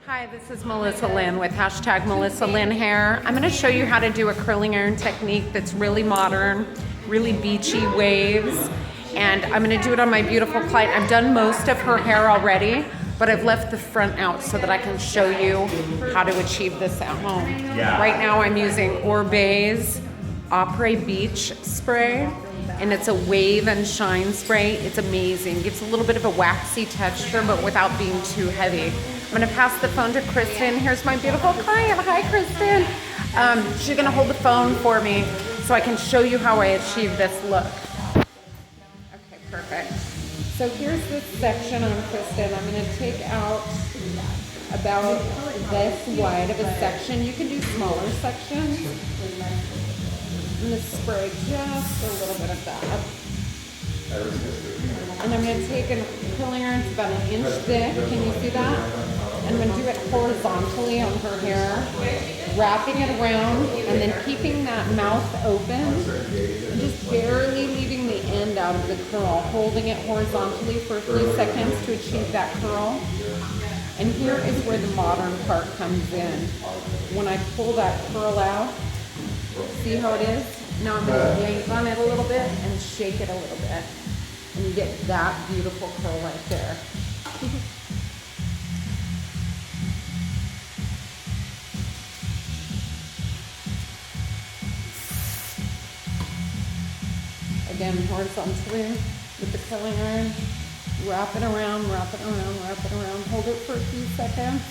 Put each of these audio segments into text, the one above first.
Hi, this is Melissa Lynn with hashtag melissalynhair. I'm going to show you how to do a curling iron technique that's really modern, really beachy waves. And I'm going to do it on my beautiful client. I've done most of her hair already, but I've left the front out so that I can show you how to achieve this at home. Right now I'm using Orbet's Opera Beach spray, and it's a wave and shine spray. It's amazing. Gives a little bit of a waxy texture, but without being too heavy. I'm gonna pass the phone to Kristen. Here's my beautiful client. Hi, Kristen. She's gonna hold the phone for me so I can show you how I achieve this look. Okay, perfect. So here's this section on Kristen. I'm gonna take out about this wide of a section. You can do smaller sections. I'm gonna spray just a little bit of that. And I'm going to take a curling iron, it's about 1 inch thick, can you see that? And I'm going to do it horizontally on her hair, wrapping it around, and then keeping that mouth open, and just barely leaving the end out of the curl, holding it horizontally for a few seconds to achieve that curl. And here is where the modern part comes in. When I pull that curl out, see how it is? Now I'm going to yank on it a little bit and shake it a little bit. And you get that beautiful curl right there. Again, horizontally with the curling iron. Wrap it around, wrap it around, wrap it around. Hold it for a few seconds.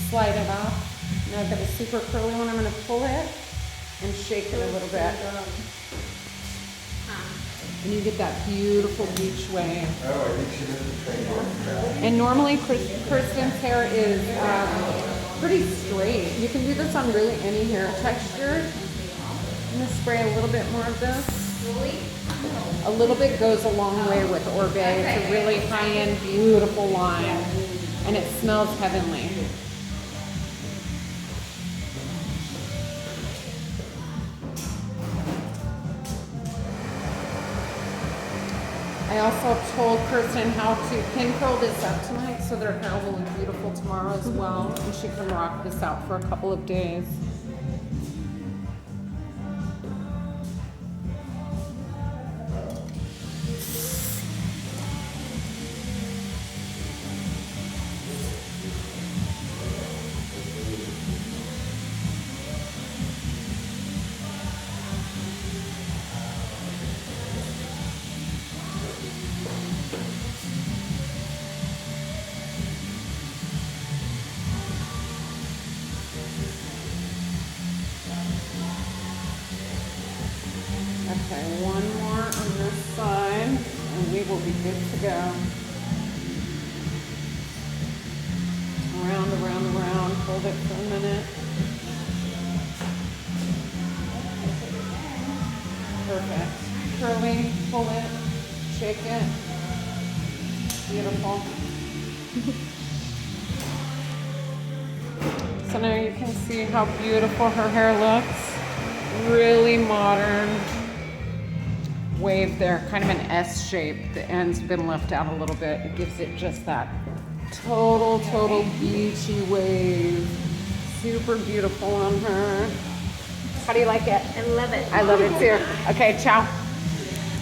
Slide it off. Now I've got a super curly one. I'm going to pull it and shake it a little bit. And you get that beautiful beach wave. And normally Kristen's hair is pretty straight. You can do this on really any hair texture. I'm going to spray a little bit more of this. A little bit goes a long way with Orbet. It's a really high-end, beautiful line. And it smells heavenly. I also told Kristen how to pin curl this up tonight so that her hair will look beautiful tomorrow as well, and she can rock this out for a couple of days. Okay, one more on this side, and we will be good to go. Around, around, around. Hold it for a minute. Perfect. Curly, pull it, shake it. Beautiful. So now you can see how beautiful her hair looks. Really modern wave there, kind of an S shape. The end's been left out a little bit. It gives it just that total beachy wave. Super beautiful on her. How do you like it? I love it. I love it too. Okay, ciao.